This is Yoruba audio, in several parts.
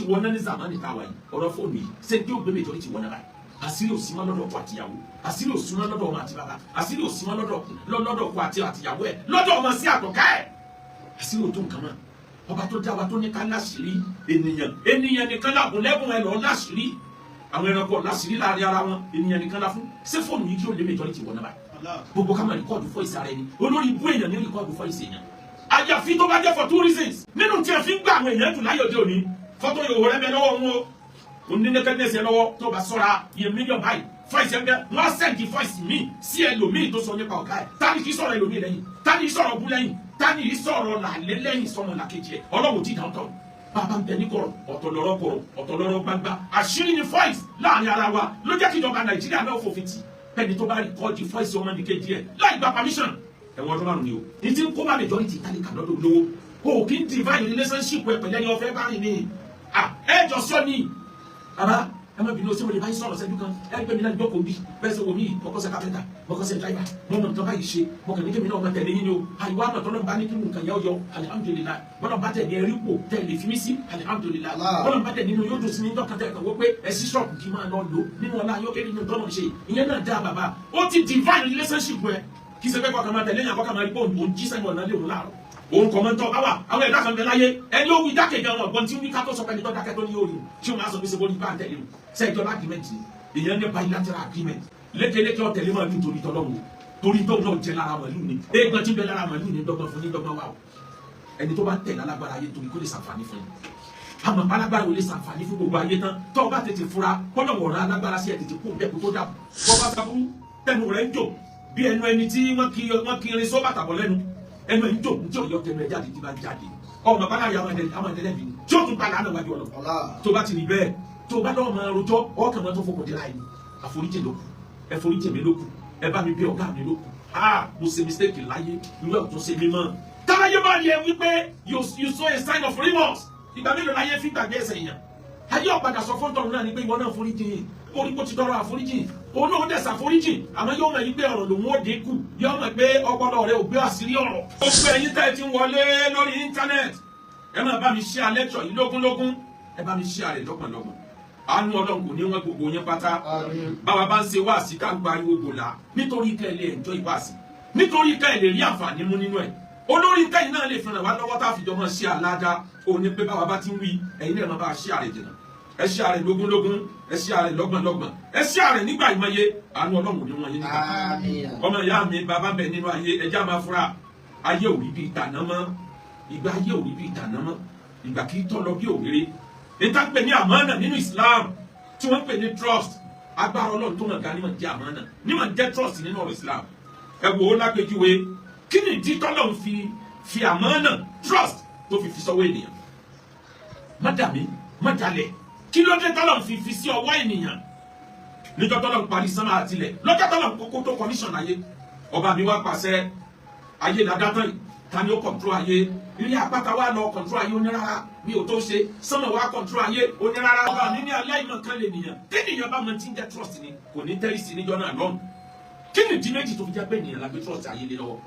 majority wọ́n náà ní zamani táwa yìí ọ̀rọ̀ fóònù yìí ṣé tí ó gbé majority wọ́n náà báyìí àṣírí òsì mọ́ lọ́dọ̀ ọkọ àtìyàwó àṣírí òsì mọ́ lọ́dọ̀ ọmọ àti bàbá àṣírí òsì mọ́ lọ́dọ̀ ọkọ àtìyàwó ẹ̀ lọ́dọ̀ ọmọ sí àtọ̀ká ẹ̀ àṣírí òtún nǹkan mọ́ ọba tó dá wa tó ní ká láṣìírí ènìyàn nìkan láàbùn lẹ́bùn ẹ̀ lọ́ láṣìírí àwọn ẹranko láṣìírí láàrin ara wọn ènìyàn nìkan lá fún ṣé fóònù yìí kí ó lé majority wọ́n náà báyìí gbogbo ká máa rìkọ́ọ̀dù fọ́ìsì ara ẹni olórí ibú èèyàn ní rìkọ́ọ̀dù fọ́ìsì èèyàn àyàfi tó bá jẹ́ for 2 reasons nínú tí a fi ń gbà àwọn èèyàn jù láyọ̀ dé òní fọ́tò yòówó rẹ̀ bẹ lọ́wọ́ wọn o onínẹ́kẹ́dẹ́sì ẹ lọ́wọ́ tó bá sọ́ra iye mílíọ̀nù báyìí fọ́ìsì ẹ bẹ wọ́n sẹ́ǹdì fọ́ìsì míì sí ẹlòmíì tó sọ nípa ọ̀gá ẹ̀ tani kì í sọ̀rọ̀ ẹlòmíì lẹ́yìn tani kì í sọ̀rọ̀ ọ̀bú lẹ́yìn tani kì í sọ̀rọ̀ làlẹ́ lẹ́yìn sọmọ làkejì ẹ̀ ọlọ́wọ́ tí dáńtọ́ bàbá ń bẹ ní kọ̀rọ̀ ọ̀tọ̀ lọ́rọ̀ gbangba àṣírí ni fọ́ìsì láàrin ara wa ló jẹ́ kí ìjọba Nàìjíríà náà fòfin tì pẹ́ni tó bá rìkọ́ọ̀dì fọ́ìsì ọmọ nìkejì ẹ̀ láì gba permission ẹ̀wọ̀n ọdún márùn-ún ni o ní tí ń kó bá majority tálíkà lọ́dọ̀ lówó o kì í divine relationship ẹ pẹ̀lẹ́ ni ọ̀fẹ́ bá rìn ní ẹ jọ sọ ni bàbá ẹ má bínú o ṣé mo lè bá yín sọ̀rọ̀ sẹ́jú kan ẹ gbé mi náà jókòó bí bẹ́ẹ̀ sọ wòmí mọ̀kọ́sẹ̀ kápẹ́ntà mọ̀kọ́sẹ̀ driver mo mọ̀ nǹkan báyìí ṣe mo kàn ní kémi náà ọmọ tẹ̀lé yín ni o àyíwá àmọ̀ tọ́lọ́ bá ní kí nǹkan yẹ ọyọ alihamudulilayi bọ́lá bá tẹ̀ ní ẹrí pò tẹ̀ lè fi mí sí alihamudulilayi bọ́lá bá tẹ̀ nínú yóò dùn sí ní dọ́kítà ẹ̀kọ́ wọ́pẹ́ ẹ̀sí ṣọ́ọ̀kù kí máa lọ lò nínú ọlá yóò kéré nínú tọ́lọ́ ṣe ìyẹn náà dá bàbá ó ti divine relationship ẹ kì í ṣe pé kọ́kàn máa tẹ̀lé yàn kọ́kàn máa rí pé òun jí sẹ́yìn ọ̀nà lé òun láàrọ̀ òun kọ̀mọ́ntọ́ báwa àwọn ẹ̀dá kan bẹ láyé ẹni ó wí dákẹ́ gan ọ̀gbọ́n tí ó ní ká tó sọ pé ẹni tó dákẹ́ tó ní orí tí ó máa sọ pé ṣe bó ní bá ń tẹ̀lé o ṣe ìjọba agreement èèyàn ní bilateral agreement lékeleke ọ̀tẹ̀lé máa dùn torí tọ́lọ́mù torí tó náà jẹ́ lára màlúù ni eégbọ́n tí ń bẹ lára màlúù ni dọ́gbọ́n fún ní dọ́gbọ́n wà o ẹni tó bá tẹ̀lé alágbára ayé torí kó lè ṣàǹfààní fún yín àmọ́ alágbára ò lè ṣàǹfààní fún gbogbo ayé tán tó o bá tètè fura kọ́nà wọ̀rọ̀ alágbára sí ẹ̀ tètè kó bẹ́ẹ̀ kó tó dà bọ́ bá sábú tẹnu rẹ̀ ń jò bí ẹnu ẹni tí wọ́n kiri sọ́bàtà bọ̀ lẹ́nu ẹnu ẹ̀ ń jò ní ọ̀yọ́ tẹnu ẹ̀ jáde tí bá jáde ọmọ bá láyé àwọn ẹ̀dẹ́lẹ́ bí tí ó tún pa lánàá wájú ọ̀nà tó bá ti rí bẹ́ẹ̀ tó bá lọ́wọ́ máa rojọ́ ọkàn máa tó fọkàn dé láì ní àforíjì ló kù ẹ foríjì mi ló kù ẹ bá mi bí ọ̀gá mi ló kù mo ṣe mistake láyé irú ẹ̀ tó ṣe mí mọ́ táláyé bá rí ẹ wípé you saw a sign of remorse ìgbà mélòó láyé fi gbàgbé ẹsẹ̀ èèyàn ayé ọ̀padà sọ fún tọ̀run náà ni pé ìwọ náà foríjì orí kó ti tọrọ àforíjì òun náà dẹ̀ ṣàforíjì àmọ́ yóò mọ̀ yí pé ọ̀rọ̀ lòun ó dínkù yóò mọ̀ pé ọpọlọ rẹ ò gbé àṣírí ọ̀rọ̀. ó gbé ẹ̀yin tẹ́ ẹ ti ń wọlé lórí íńtánẹ́ẹ̀tì ẹ máa bá mi share lecture yìí lógúnlógún ẹ bá mi share rẹ̀ lọ́gbọ̀nlọ́gbọ̀n àánú Ọlọ́run kò ní wọn gbogbo yẹn pátá báwa bá ń ṣe wáàsí ká ń pariwo gbòòlà nítorí ká ẹ lè enjoy ìwáàsí nítorí ká ẹ lè rí àǹfààní mú nínú ẹ olórí kẹ́yìn náà lè fìràn wá lọ́wọ́ tá a fi jọ mọ́ ṣe àládá òní pé báwa bá ti ń wí ẹ̀yin náà máa bá a share rẹ̀ jìnnà ẹ share rẹ̀ lógúnlógún ẹ share rẹ̀ lọ́gbọ̀nlọ́gbọ̀n ẹ share rẹ̀ nígbà ìmọ̀ye àánú Ọlọ́run ní wọn yín nígbà ọmọ ìyá mi bàbá bẹ nínú ayé ẹjá máa fura ayé ò rí bí ìtànà mọ́ ìgbà ayé ò rí bí ìtànà mọ́ ìgbà kì í tọ́ lọ bí òwéré níta pè ní àmánà nínú Islam tí wọ́n pè ní trust agbára Ọlọ́run tó mọ̀ ga ní mọ̀ jẹ́ àmánà ní mọ̀ jẹ́ trust nínú ọ̀rọ̀ Islam ẹ wò ó lápèjúwe kí ni ìdí tọ́lọ́run fi àmánà trust tó fi sọ́wọ́ ènìyàn má dàmí má dalẹ̀ kí ló dé tọ́lọ́run fi sí ọwọ́ ènìyàn níjọ́ tọ́lọ́run parí sánmà àtilẹ̀ lọ́jọ́ tọ́lọ́run kókó tó commission ayé ọba mi wá pàṣẹ ayé ládàtàn yìí ta ni ó control ayé ilé àpáta wa lọ control ayé onírara mi ò tó ṣe sánmà wa control ayé onírara ọba mi ní aláìmọ̀ kan lè nìyàn tẹ́nìyàn bá mọ tí ń jẹ́ trust ni kò ní tẹ́rì sí níjọ́ náà lọ́nù kí ni ìdí méjì tó fi jẹ́ pé ènìyàn la gbé trust ayé lé lọ́wọ́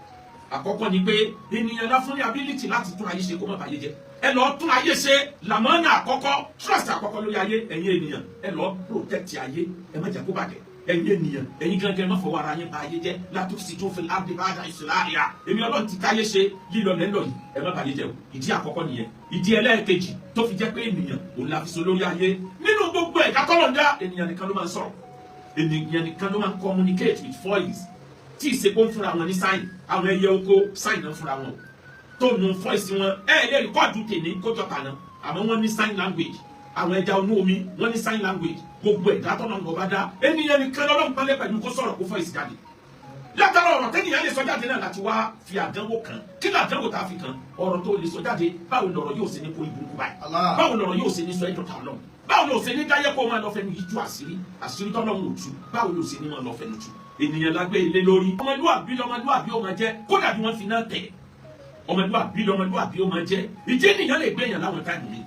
àkọ́kọ́ ni pé ènìyàn la fún ní ability láti tún ayé ṣe kó má bàyé jẹ́ ẹ lọ tún ayé ṣe làmọ́nà àkọ́kọ́ trust àkọ́kọ́ lórí ayé ẹ̀yin ènìyàn ẹ lọ protect ayé ẹ má jẹ́ kó bàjẹ́ ẹ̀yin ènìyàn ẹ̀yin gangan má fọwọ́ ara yín ba ayé jẹ́ látúnṣe tó fi láti bá àdá ìṣẹ̀lẹ̀ àríyá èmi Ọlọ́run ti káyé ṣe lílọ lẹ́lọ yìí ẹ má bàyé jẹ́ o ìdí àkọ́kọ́ nìyẹn ìdí ẹlẹ́ẹ̀kejì tó fi jẹ́ pé ènìyàn òun la fi so lórí ayé nínú gbogbo ẹ̀dá tọ́lọ̀ ń dá ènìyàn nìkan ló máa ń sọ̀rọ̀ ènìyàn nìkan ló máa ń communicate with voice tí ìsepò ń fúnra wọn ní sign àwọn ẹyẹ oko sign náà fúnra wọn tó nu voice wọn lè rìkọ́ọ̀dù tèmi kójọ kàná àmọ́ wọ́n ní sign language àwọn ẹja onú omi wọ́n ní sign language gbogbo ẹ̀dá tọ́nà ń bá dá ènìyàn nìkan lọ́lọ́run pálẹ̀ pẹ̀lú kó sọ̀rọ̀ kó voice jáde látara ọ̀rọ̀ tẹ́nìyàn lè sọ jáde náà láti wá fi àdánwò kan kí ni àdánwò tá a fi kan ọ̀rọ̀ tó lè sọ jáde báwo lọ̀rọ̀ yóò ṣe ní kó ibùkún báyìí báwo lọ̀rọ̀ yóò ṣe ní sọ ẹjọ́ tà lọ́wọ́ báwo ló ṣe ní dáyé kó máa lọ fẹnu yìí tú àṣírí tọ́lọ́run ò tú báwo ló ṣe ní máa lọ fẹnu tú ènìyàn lágbé ilé lórí ọmọlúwàbí lọmọlúwàbí ó máa jẹ kódà bí wọ́n fi náà tẹ̀ ọmọlúwàbí lọmọlúwàbí ó máa jẹ ìdí ènìyàn lè gbé èèyàn láwọn táìmù mi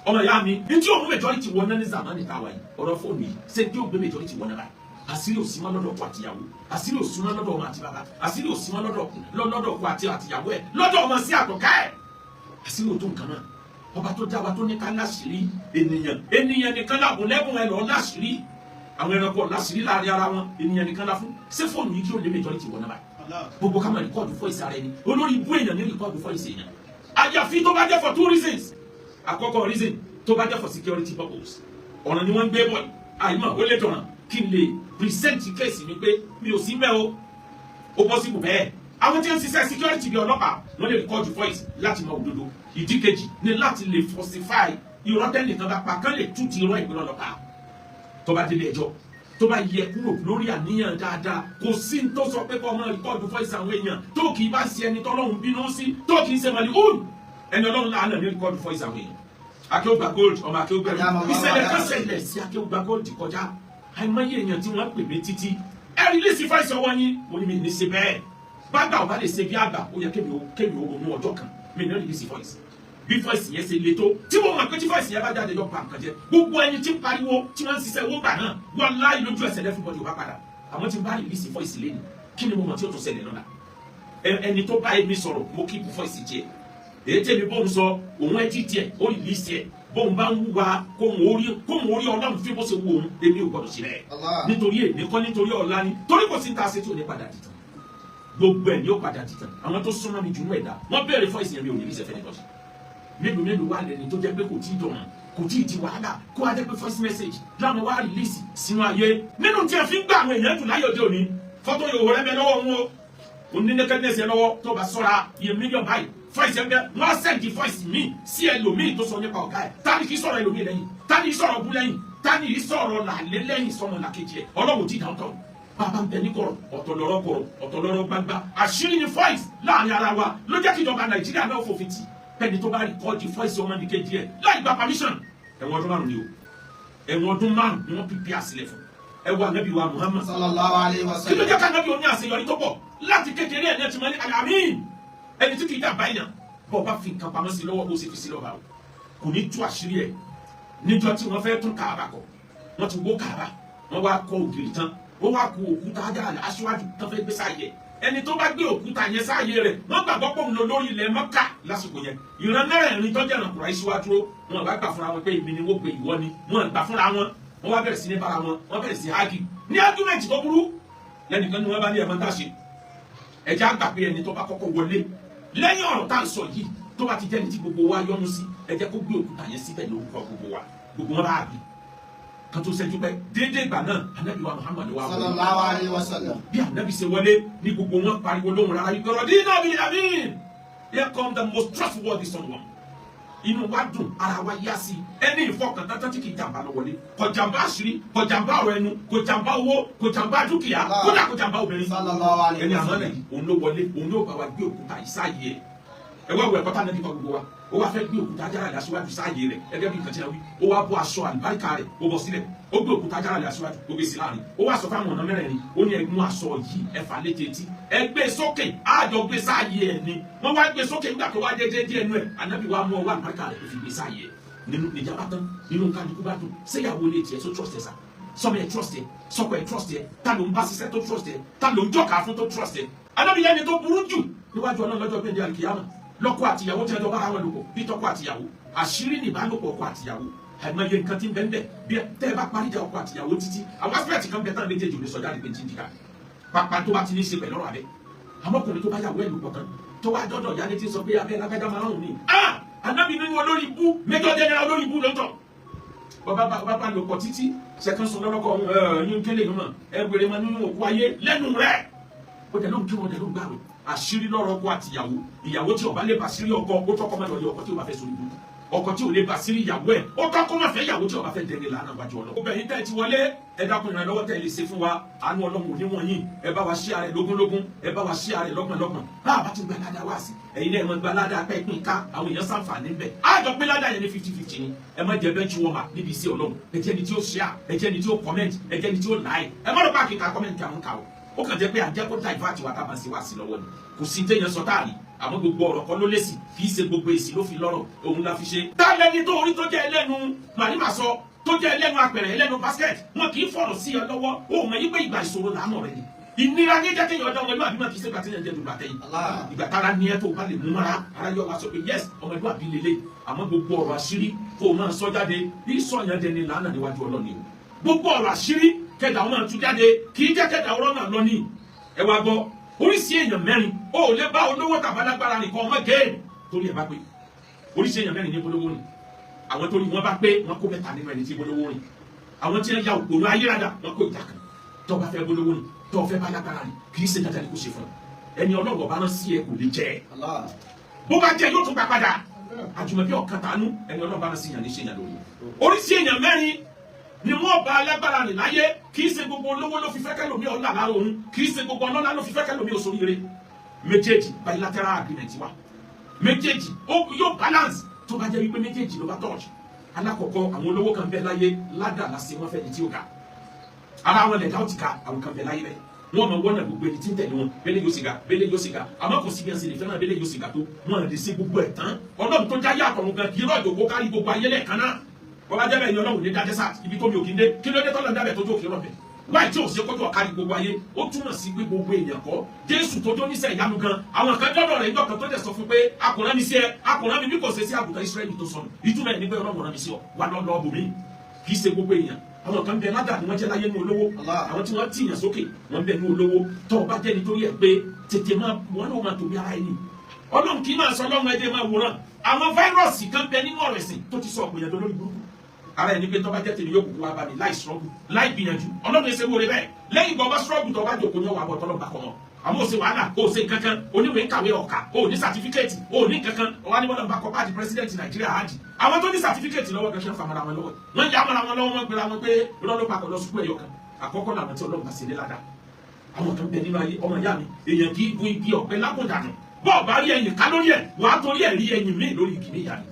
ọmọ ìyá mi ní tí òun majority wọn náà ní zamani táwa yìí ọ̀rọ̀ fóònù yìí ṣé tí ó gbé majority wọn náà báyìí àṣírí òsì mọ́ lọ́dọ̀ ọkọ àtìyàwó àṣírí òsì mọ́ lọ́dọ̀ ọmọ àti bàbá àṣírí òsì mọ́ lọ́dọ̀ ọkọ àti àtìyàwó ẹ̀ lọ́dọ̀ ọmọ sí àtọ̀ká ẹ̀ àṣírí òtún nǹkan náà ọba tó dá wa tó ní ká láṣìírí ènìyàn nìkan láàbùn lẹ́bùn ẹ lọ láṣìírí àwọn ẹranko láṣìírí láàrin ara wọn ènìyàn nìkan lá fún ṣé fóònù yìí kí ó lé majority wọn náà báyìí gbogbo ká máa rìkọ́ọ̀dù voice ara ẹni olórí ibú èèyàn ní rìkọ́ọ̀dù voice èèyàn àyàfi tó bá jẹ́ for 2 reasons àkọ́kọ́ reason tó bá jẹ́ for security purpose ọ̀nà ni wọ́n ń gbé bọ̀ àìmọ̀ ó lè dọ̀ràn kí n lè present case mi pé mi ò sí mẹ́ o ó possible bẹ́ẹ̀ àwọn tí ń ṣiṣẹ́ security bí ọlọ́pàá wọ́n lè rìkọ́ọ̀dù voice láti mọ òdodo ìdí kejì ni láti lè falsify irọ́ tẹ́nìkan bá pa kán lè tú ti irọ́ ìpínlẹ̀ ọlọ́pàá tó bá délé ẹjọ́ tó bá yẹ kúrò lórí àníyàn dáadáa kò sí ní tó sọ pé kọ́ ọmọ rìkọ́ọ̀dù voice àwọn èèyàn tó kì í bá ṣe ẹni tọ́lọ́run bínú sí tó kì í ṣe mọ̀lẹ́ òòlù ẹni ọlọ́run láàánú ní rìkọ́ọ̀dù voice àwọn èèyàn akéwùgbà gold ọmọ akéwùgbà ìṣẹ̀lẹ̀ kan ṣẹlẹ̀ sí akéwùgbà gold kọjá àìmọye èèyàn tí wọ́n pè mí títí ẹ release voice ọwọ́ yín mo ní mi ní ṣe bẹ́ẹ̀ bàgbà ò bá lè ṣe bí àgbà ó yẹ kémi ó ronú ọjọ́ kan mi ní release voice bí voice yẹn ṣe le tó tí mo mọ̀ pé tí voice yẹn bá jáde yọ pa nǹkan jẹ gbogbo ẹni tí ń pariwo tí wọ́n ń ṣiṣẹ́ owó gbà náà wọ́n láì lójú ẹsẹ̀ everybody ò bá padà àwọn tí ń bá release voice lẹ́nu kí ni mo mọ̀ tí ó tún ṣẹlẹ̀ lọ́la ẹni tó bá èmi sọ̀rọ̀ mo keep voice jẹ èyí tẹ́mi bóun sọ òun ẹ jí tiẹ̀ ó release ẹ̀ bóun bá ń wúwa kóun orí ọlọ́run fi bó ṣe wù òun èmi ò gbọdọ̀ sí rẹ̀ nítorí èmi kọ́ nítorí ọ̀la ni torí kò sí ní ta ṣe tí ò ní padà dìtàn gbogbo ẹ̀ ni ó padà dìtàn àwọn tó súnmọ́ mi jù ní ẹ̀dá wọ́n bẹ̀rẹ̀ voice yẹn mi ò ní release ẹ̀fẹ́ nìkan mélòó wà lẹ́ni tó jẹ́ pé kò tí ì dọ̀ràn kò tí ì di wàhálà kó wá jẹ́ pé voice message láwọn wá release sínú ayé nínú tí a fi ń gbà àwọn èèyàn jù láyé òde òní fọ́tò yòówó rẹ́ bẹ lọ́wọ́ wọn o onínẹ́kẹ́dẹ́sẹ̀ lọ́wọ́ tó bá sọ́ra iye mílíọ̀nù báyìí voice ẹ̀ bẹ́ wọ́n á sẹ́ǹdì voice mi sí ẹlòmíì tó sọ nípa ọ̀gá ẹ̀ tani kì í sọ̀rọ̀ ẹlòmíì lẹ́yìn tani kì í sọ̀rọ̀ bú lẹ́yìn tani kì í sọ̀rọ̀ làlẹ́ lẹ́yìn sọmọ làkejì ẹ̀ ọlọ́run ti dáńtọ̀ bàbá ń bẹ ní kọ̀rọ̀ ọ̀tọ̀ lọ́rọ̀ gbangba àṣírí ni voice láàrin ara wa ló jẹ́ kí ìjọba nàìjíríà náà fòfin tì ẹni tó bá rìkọ́ọ̀dì voice ọmọ nìkejì ẹ̀ láì gba permission ẹ̀wọ̀n ọdún márùn ni o ẹ̀wọ̀n ọdún márùn ni wọ́n pípí àsìlẹ̀ fún ẹwà ànábì wa Muhammad sallallahu alaihi wasallam kí ló jẹ́ ká ànábì òní àṣeyọrí tó pọ̀ láti kékeré ẹ̀ náà ti mọ́ ní alamin ẹni tí kì í dàbá èèyàn bọ́ bá fi nǹkan pamọ́ sí lọ́wọ́ bó ṣe fi sí lọ́wọ́ kò ní tú àṣírí ẹ̀ níjọ́ tí wọ́n fẹ́ tún Káàbà kọ́ wọ́n ti wó Káàbà wọ́n wá kọ́ ògiri tán wọ́n wá kó òkúta aṣíwájú tán fẹ́ gbé sáàyè ẹni tó bá gbé òkúta yẹn sáàyè rẹ̀ wọ́n gbàgbọ́ pọ̀ ń lọ lórí ilẹ̀ Mọ́kà lásìkò yẹn ìran mẹ́rẹ̀ẹ̀rin tó jẹ́ràn kùrà ìṣíwájú wọn bá gbà fúnra wọn pé èmi ni wọ́n gbé ìwọ ni wọn gbà fúnra wọn wọ́n wá bẹ̀rẹ̀ sí ní bára wọn wọ́n bẹ̀rẹ̀ sí ágì ní ágúmẹ̀ntì tó burú lẹ́nìkan ni wọ́n bá ní ẹ̀mọ́ tá a ṣe ẹ̀jẹ̀ àgbà pé ẹni tó bá kọ́kọ́ wọlé lẹ́yìn ọ̀rọ̀ tá à ń sọ yìí tó bá ti jẹ́ ní ti gbogbo wa yọ́nú sí ẹ jẹ́ kó gbé òkúta yẹn síbẹ̀ lórúkọ gbogbo wa gbogbo wọn bá àbí kan tó ṣẹ́jú pẹ́ déédéé ìgbà náà anabi wa Muhammad wa sallallahu alaihi wasallam bí anabi ṣe wọlé ní gbogbo wọn pariwo lóhùn rárá yìí kọrọ dín náà bí amin here come the most trustworthy someone inú wa dùn ara wa yá sí ẹni ìfọkàntán tí kì í jàmbá lọ wọlé kò jàmbá àṣírí kò jàmbá ọ̀rọ̀ ẹnu kò jàmbá owó kò jàmbá dúkìá kódà kò jàmbá obìnrin ẹni àmọ́ náà òun ló wọlé òun ló bá wa gbé òkúta ìsáyé ẹ wá wọ ẹ̀kọ́ tá nàbí kọ gbogbo wa ó wá fẹ́ gbé òkúta ajára lẹ̀ aṣíwájú sáàyè rẹ̀ ẹgẹ́ bí nǹkan tí a wí ó wá bọ́ aṣọ àlùbáríkà rẹ̀ ó bọ́ sílẹ̀ ó gbé òkúta ajára lẹ̀ aṣíwájú ó gbé sí láàrin ó wá sọ fáwọn ọ̀nà mẹ́rẹ̀ẹ̀rin ó ní ẹgbẹ́ aṣọ yìí ẹ̀fà létí etí ẹgbẹ́ sókè àjọ gbé sáàyè ẹ̀ ni wọ́n wá gbé sókè nígbà tó wá jẹ́jẹ́ díẹ̀ nú ẹ̀ ànábì wa mú ọwọ́ àlùbáríkà rẹ̀ fi gbé sáàyè ẹ̀ nínú ìjàmbá tán nínú kálukú bá dùn séyàwó ilé tiẹ̀ tó trust ẹ̀ sá sọmọ ẹ̀ trust ẹ̀ sọkọ ẹ̀ trust ẹ̀ ta ló ń bá ṣiṣẹ́ tó trust ẹ̀ ta ló ń jọ́ka fún tó trust ẹ̀ ànábì yẹn ni tó burú jù níwájú ọlọ́run lọ́jọ́ gbẹ̀dẹ̀ àlùkìyámà lọ́kọ àtìyàwó tí ẹjọ́ bára wọn lò pọ̀ bí tọkọ àtìyàwó àṣírí ní ìbálòpọ̀ ọkọ àtìyàwó àìmọye nǹkan tí ń bẹ ń bẹ bí tẹ́ ẹ bá parí ìjà ọkọ àtìyàwó títí àwọn aspect kan bẹ tán méjèèjì ò lè sọjá lè péjì nìkan pàpà tó bá ti ní í ṣe pẹ̀lú ọ̀rọ̀ abẹ àmọ́kùnrin tó bá yàwó ẹ̀ lò pọ̀ kan tó wá dọ́dọ̀ ìyá létí sọ pé abẹ́ lágbájá máa ń rùn ní. anábì nínú olórí ibú Major General olórí ibú lọ́tọ̀ bàbá lò pọ̀ títí ṣẹ̀kan sọ lọ́kọ̀ yín kélé yín mọ̀ ẹ gbèrè mọ́ nínú òkú ayé lẹ́nu rẹ̀ ó dẹ̀ ló ń kí wọn dẹ̀ ló ń gbàwé àṣírí lọ́rọ̀ ọkọ àtìyàwó ìyàwó tí ó bá lè bá sírí ọkọ ó tọ́kọ má lọ́ọ́ ọkọ tí ó bá fẹ́ sórí ibú ọkọ tí ò lè bá sírí ìyàwó ẹ̀ ó tọ́kọ má fẹ́ ìyàwó tí ó bá fẹ́ dẹni lànà wájú ọlọ́. obìnrin tẹ́ ẹ ti wọlé ẹ dákun ìrànlọ́wọ́ tẹ́ ẹ lè ṣe fún wa àánú ọlọ́run òní wọ̀nyí ẹ bá wa ṣí ààrẹ lógúnlógún ẹ bá wa ṣí ààrẹ lọ́gbọ̀nlọ́gbọ̀n bá a bá ti gba ládàá wá sí ẹ̀yin náà ẹ máa gba ládàá pẹ́ pín ká àwọn èèyàn sàǹfààní bẹ̀ á jọ pé ládàá yẹn ní 50-50 ni ẹ má jẹ bẹ́ńkì wọ́n mà níbi iṣẹ́ ọlọ́run ẹ jẹ́ ni tí ó share ẹ jẹ́ ni tí ó comment ẹ jẹ́ ni tí ó like ẹ má lọ bá kíkà comment àwọn kà ó ó kàn jẹ́ pé àjẹkó divert wa ká máa ṣe wá sí lọ́wọ́ ni kò sí téèyàn sọ táàrí àmọ́ gbogbo ọ̀rọ̀ kan ló lésì kì í ṣe gbogbo èsì ló fi lọ́rọ̀ òun la fi ṣe. tá lẹni tó orí tó jẹ́ ẹlẹ́nu màrímà sọ tó jẹ́ ẹlẹ́nu apẹ̀rẹ̀ ẹlẹ́nu basket wọn kì í fọ̀rọ̀ sí ẹ lọ́wọ́ òun mọ̀ yí pé ìgbà ìṣòro làánà rẹ ni ìnira ní jẹ́ kéèyàn ọ̀dọ́ ọmọlúwàbí máa kì í ṣe gbà tí yẹn jẹ́ dùgbà tẹ́yìn ìgbà tára ní ẹ tó bá lè mú mara ara yọ wá sọ pé yes ọmọlúwàbí lélẹ̀ àmọ́ gbogbo ọ̀rọ̀ àṣírí kó o máa sọ jáde bí sọ̀yàn dẹni lánàá níwájú Ọlọ́ni o gbogbo ọ̀rọ̀ àṣírí kẹdà ọmọ tú jáde kì í jẹ́ kẹdà ọ̀rọ̀ náà lọ ní ẹ wá gbọ́ oríṣi èèyàn mẹ́rin ó lè bá olówó tàbálágbára nìkan ọmọ gẹ́ẹ̀ torí ẹ bá pé oríṣi èèyàn mẹ́rin ní polówó ni àwọn torí wọn bá pé wọn kó mẹ́ta nínú ẹni tí polówó ni àwọn tí wọn ya òpònú ayérada wọn kó ìjà kan tó bá fẹ́ polówó ni tó fẹ́ bá lágbára ni kì í ṣe dandan ni kò ṣe fún ẹni ọlọ́wọ́ bá rán sí ẹ kò lè jẹ bó bá jẹ yóò tún gbà padà àjùmọ̀bí ọ̀kan tánú ẹni ọlọ́wọ́ bá rán sí yàn ní ṣe yàn lórí oríṣi èèyàn mẹ́rin ni wọ́n bá alágbára rìn láyé kì í ṣe gbogbo olówó ló fi fẹ́ kẹ́lòmí ọ̀la lára òun kì í ṣe gbogbo ọlọ́lá ló fi fẹ́ kẹ́lòmí òṣòríire méjèèjì bilateral agreement wa méjèèjì yóò balance tó bá jẹ́ wípé méjèèjì ló bá touch alákọ̀ọ́kọ́ àwọn olówó kan bẹ láyé ládà lásì wọ́n fẹ́ ní tí ó ga ara wọn lẹ̀dá ó ti ka àwọn kan bẹ láyé bẹ́ẹ̀ wọ́n máa wọ́n náà gbogbo ẹni tí ń tẹ̀lé wọn bẹ́lẹ̀ yóò sì ga bẹ́lẹ̀ yóò sì ga àmọ́ kò sí bí ẹsẹ̀ lè fẹ́ràn bẹ́lẹ̀ yóò sì ga tó wọn lè ṣe gbogbo ẹ̀ tán ọlọ́run tó jáyé àtọ̀run gan kì í rọ̀jò kó kárí gbogbo ayé lẹ́ẹ̀kan náà bọ́lá jẹ́ bẹ́ẹ̀ ni ọlọ́run ní dájẹ́ sáà ibi tó mi ò kí ń dé kí ló dé tọ́lọ́ dábẹ́ tó tó kí rọ̀bẹ̀ láì tí ò ṣe kójú ọ̀kárí gbogbo ayé ó túmọ̀ sí pé gbogbo èèyàn kọ́ Jésù tó tó níṣẹ́ ìyanu gan àwọn kan jọ́dọ̀ rẹ̀ ìjọ kan tó dẹ̀ sọ fún pé akùnrin mi sí ẹ akùnrin mi bí kò ṣe sí àgùntàn Ísírẹ́lì tó sọnù ìtumọ̀ ẹ̀ ní pé ọlọ́run rán mi sí ọ wà lọ́ọ́ bòmí kì í ṣe gbogbo èèyàn àwọn kan bẹ ládàá ni wọ́n jẹ́ láyé ní olówó àwọn tí wọ́n tìyàn sókè wọ́n bẹ ní olówó tó o bá jẹ́ nítorí ẹ̀ pé tètè máa wọ́n náà máa tóbi ara ẹni ọlọ́run kì í máa sọ ọlọ́run ẹ̀dẹ̀ máa wòran àwọn fáírọ́ọ̀sì kan bẹ nínú ọ̀rọ̀ ẹ̀sìn tó ti sọ ọ̀pọ̀yàn lórí burúkú ara ẹni pé tó bá jẹ́ tèmi yóò kúkú wá bá mi láì sọ́ọ̀bù láì gbìyànjú ọlọ́run ẹsẹ̀ wọlé bẹ́ẹ̀ lẹ́yìn gbọ́ bá sọ́ọ̀bù tó bá jòkó ní ọwọ́ àbọ̀ tọ́lọ́ bá kọ́ mọ́ àmọ́ òsè wàhálà òsè kankan oníwèé kàwé ọ̀kà òní sàtífíkẹ́ẹ̀tì òní kankan ọ̀wá ní bọ́lá ń bá kọ́ pàdé pírẹsidẹ́ǹtì Nàìjíríà hajj àwọn tó ní sàtífíkẹ́ẹ̀tì lọ́wọ́ kan ṣe ń fa mara wọn lọ́wọ́ wọ́n yá mara wọn lọ́wọ́ wọn gbéra wọn pé lọ́lọ́ papọ̀ lọ sùkúù ẹ̀yọ kan àkọ́kọ́ làwọn tí ọlọ́run bá ṣe lé ládàá àwọn kan bẹ nínú ayé ọmọ ìyá mi èèyàn kì í gun igi ọ̀pẹ lákùndànù bọ́ọ̀ bá rí ẹ̀yìn ká lórí ẹ̀ wàá torí ẹ̀ rí ẹ̀yìn míì lórí igi níyà ni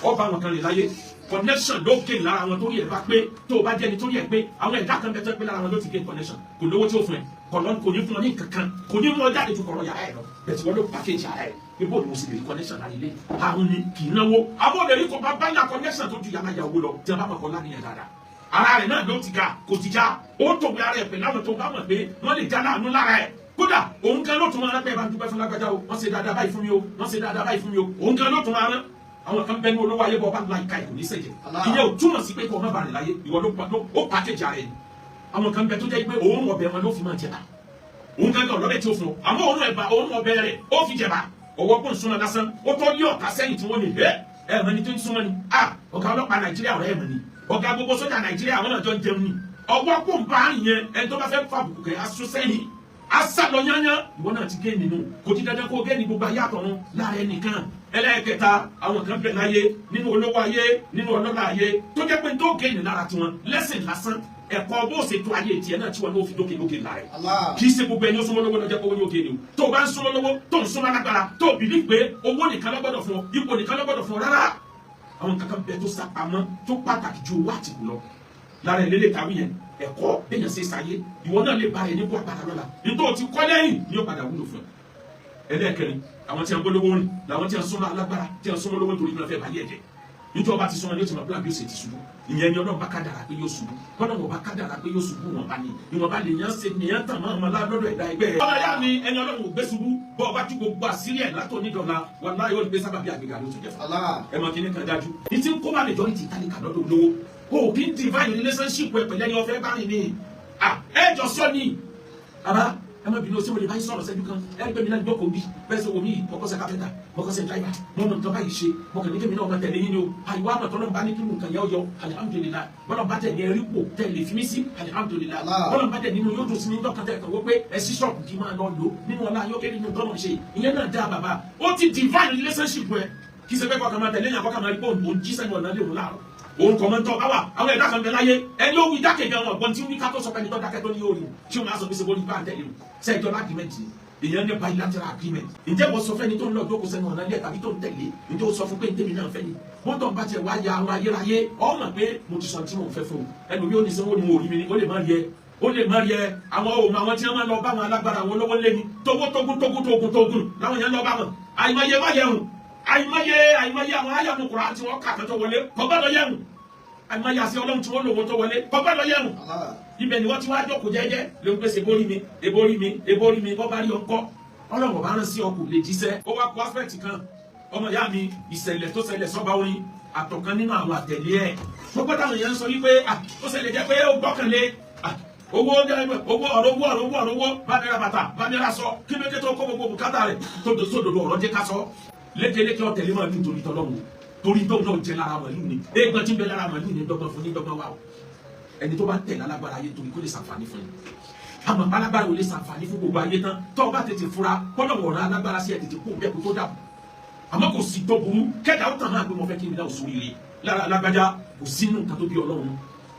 ọba àwọn kan rìn láyé connection ló gé lára wọn torí ẹ̀ bá pé tó o bá jẹ́ni torí ẹ̀ pé àwọn ẹ̀dá kan bẹ tẹ́ pé lára wọn ló ti gé connection kò lówó tí ó fún ẹ kò ní fún ọ ní kankan kò ní mú ọ jáde ju kọ̀rọ̀ yàrá ẹ̀ lọ bẹ̀tì wọn ló package yàrá ẹ̀ pé bóòlù mo sì lè rí connection láyé lé àwọn ni kì í náwó àwọn olè rí kọ bá báyà connection tó ju yàrá yàwó lọ tí a bá mọ̀ kọ́ láníyàn dáadáa ara rẹ̀ náà ló ti ga kò ti já ó tòwé ara ẹ̀ pẹ̀lú àwọn tó bá mọ̀ pé wọ́n lè já láàánú lára ẹ̀ kódà òun kan ló tún máa rán pé ẹ bá ń dúpẹ́ fún lágbájá o wọ́n ṣe dáadáa báyìí fún mi o wọ́n ṣe dáadáa báyìí fún mi o òun kan ló tún máa rán àwọn kan bẹ ní olówó ayé bọ́ bá ń la ìka ìkò ní sẹ́jẹ̀ ìyẹn ò túmọ̀ sí pé kò má bàrẹ̀ láyé ìwọ ló pàkéjì ara ẹni àwọn kan bẹ tó jẹ́ pé òun ọbẹ̀ wọn ló fi máa jẹba òun kan lọ́bẹ̀ tí ó fún ọ àmọ́ òun ọbẹ̀ rẹ̀ ó fi jẹba ọwọ́ kó ń súnmọ́ lásán ó tọ́ ní ọ̀tá sẹ́yìn tí wọ́n ní ẹ̀ mọ̀ ní tó ń súnmọ́ ni ọ̀gá ọlọ́pàá Nàìjíríà ọ̀rẹ́ ẹ̀ mọ̀ ni ọ̀gá gbogbo sójà Nàìjíríà àwọn náà jọ ń jẹun ni ọwọ́ kó ń bá yẹn ẹni tó bá fẹ́ fàbùkù kẹ́ aṣọ sẹ́yìn asa lọ yányá ìwọ náà ti gé nínú kò ti dandan kó gé ní gbogbo ayé àtọ̀run láàrin nìkan ẹlẹ́ẹ̀kẹta àwọn kan bẹ láyé nínú olówó ayé nínú ọlọ́lá ayé tó jẹ́ pé tó gé ní lára tiwọn lẹ́sìn lásán ẹ̀kọ́ bó ṣe tó ayé tiẹ̀ náà tí wọn ló fi dókè lókè láàrin kì í ṣe gbogbo ẹni ó súnmọ́ lówó lọ́jọ́ pé owó yóò gé ni o tó o bá ń súnmọ́ lówó tó ń súnmọ́ lágbára tó o bìlí pé owó nìkan lọ́gbọ́dọ̀ fún ọ ipò nìkan lọ́gbọ́dọ̀ fún ọ rárá àwọn kankan bẹ tó sápamọ́ tó pàtàkì ju owó àtìkù lọ lára ìlélẹ̀ kàwé yẹn ẹ̀kọ́ bẹ́yẹn ṣe ṣayé ìwọ náà lè ba ẹ̀ nípò àpàdà lọ́la nítorí ti kọ́ lẹ́yìn ni ó padà wúlò fún ẹ. ẹlẹ́ẹ̀kẹrin àwọn tí a ń gbólówó rìn làwọn tí a ń súnmọ́ alágbára tí a ń súnmọ́ lówó nítorí ìgbà fẹ́ báyé ẹ̀jẹ̀ nítorí ọba ti súnmọ́ ní ó ti mọ̀ plan bí ó ṣe ti ṣubú ìyẹn ni ọlọ́run bá kádàrá pé yóò ṣubú ọlọ́run bá kádàrá pé yóò ṣubú wọn bá ní ìwọ̀n bá lè yàn ṣe nìyẹn tàn máa máa lọ́dọ̀ ẹ̀dá ẹgbẹ́ ẹ̀. ọmọ ya ni ẹni ọlọ́run ò gbé ṣubú bọ́ ọba tí gbogbo àṣírí ẹ̀ látò nídọ̀la wọn láyé ó ní pé sábàbí àgbègbè àlọ́ tó jẹ́ fún ẹ mọ̀ kí ní kan dájú ní tí ń kó bá lè jọ ní ti ìtàlíkà lọ́dọ̀ olówó o kì í divine relationship ẹ pẹ̀lú ẹni ọ̀fẹ́ bá rìn ní ẹ jọ sọ ni àbá ẹ má bínú o ṣé mo lè bá yín sọ̀rọ̀ sẹ́jú kan ẹ gbé mi náà gbọ́kọ̀ bí bẹ́ẹ̀ sọ omi mọ̀kọ́sẹ̀ kápẹ́ntà mọ̀kọ́sẹ̀ dráìvà mọ̀nà nǹkan báyìí ṣe mọ̀kàn ní kémi náà ọmọ tẹ̀lé yín ni o àyíwá àmọ̀ tọ́lọ́ bá ní kí nǹkan yẹ ọyọ alihamudulilayi bọ́lá bá tẹ̀ ní ẹrí pò tẹ̀lé fi mí sí alihamudulilayi bọ́lá bá tẹ̀ nínú yóò dùn sí ní dọ́kàn tẹ̀ kàn wó pé ẹ sí ṣọ́ọ̀bù kí máa lọ lò nínú ọlá yóò kéré nínú tọ́lọ́ ṣe ìyẹn náà dá bàbá ó ti divine relationship ẹ kì í ṣe pé kọ́kàn máa tẹ̀lé yàn kọ́kàn máa rí pé òun jí sẹ́nu ọ̀nà lé òun láàrọ̀ òun kọ̀mọ́ntọ́ bá wà àwọn ẹ̀dá kan bẹ láyé ẹni ó wí dákẹ́ gan ọ̀gbọ́n tí ó ní ká tó sọ pé ẹni tó dákẹ́ tó ní orí tí ó máa sọ pé ṣe bó ní bá ń tẹ̀lé o ṣe ìjọba agreement èèyàn ní bilateral agreement ǹjẹ́ wọ́n sọ fẹ́ni tó ń lọ jókòó sẹ́nu ọ̀nà ilé tàbí tó ń tẹ̀lé ǹjẹ́ ó sọ fún pé ń tẹ̀mí náà fẹ́ ni wọ́n tó ń bá tiẹ̀ wá ya àwọn ayérayé ọmọ pé mo ti sọ tí mo fẹ́ fún ẹnu mi ò ní sanwó ni mo rí mi ni ó lè má rí ẹ àwọn ohun àwọn tí wọ́n máa lọ bá wọn alágbára àwọn olówó lé ní tógún láwọn yẹn lọ bá wọn àìmọye àwọn ayàmú kura tí wọ́n kà kẹ́tọ́ wọlé kọ́ gbọ́dọ̀ yẹ̀hùn àmọ́ yà sí ọlọ́run tí wọ́n lò wọ́n tó wọlé kọ́gbà lọ yẹ̀rùn ibẹ̀ ni wọ́n ti wá jókòó jẹ́jẹ́ ló ń pèsè ebórí mi bọ́ bá rí ọkọ́ ọlọ́run bá rán sí ọkọ̀ lè jíṣẹ́ ó wá kó aspect kan ọmọ ìyá mi ìṣẹ̀lẹ̀ tó ṣẹlẹ̀ sọ́ba orin àtọ̀kan nínú àwọn àtẹ̀lé ẹ̀ gbogbo táwọn èèyàn ń sọ wípé ó ṣẹlẹ̀ jẹ́ pé ó gbọ́kànlé owó bá mi ra bàtà bá mi ra sọ kí ló dé tó kó gbogbo bùkátà rẹ̀ tó dòdò ọ̀rọ̀ jẹ́ ká sọ lékeleke ọ̀tẹ̀lé máa ní torí tọ́lọ́run torí tó náà jẹ́ lára màlúù ni éègbọ́n tí ń bẹ lára màlúù ni dọ́gbọ́n fún ní dọ́gbọ́n wà o ẹni tó bá tẹ̀lé alágbára ayé torí kó lè ṣàǹfààní fún yín àmọ́ alágbára ò lè ṣàǹfààní fún gbogbo ayé tán tó o bá tètè fura kọ́lọ́wọ̀ ọ̀rọ̀ alágbára sí ẹ̀ tètè kó bẹ́ẹ̀ kó tó dàbò àmọ́ kò sí tó burú kẹ́dà ó tàn máa pé mo fẹ́ kí n dá òṣù rire lára alágbájá kò sí nínú nǹkan tó bí ọlọ́run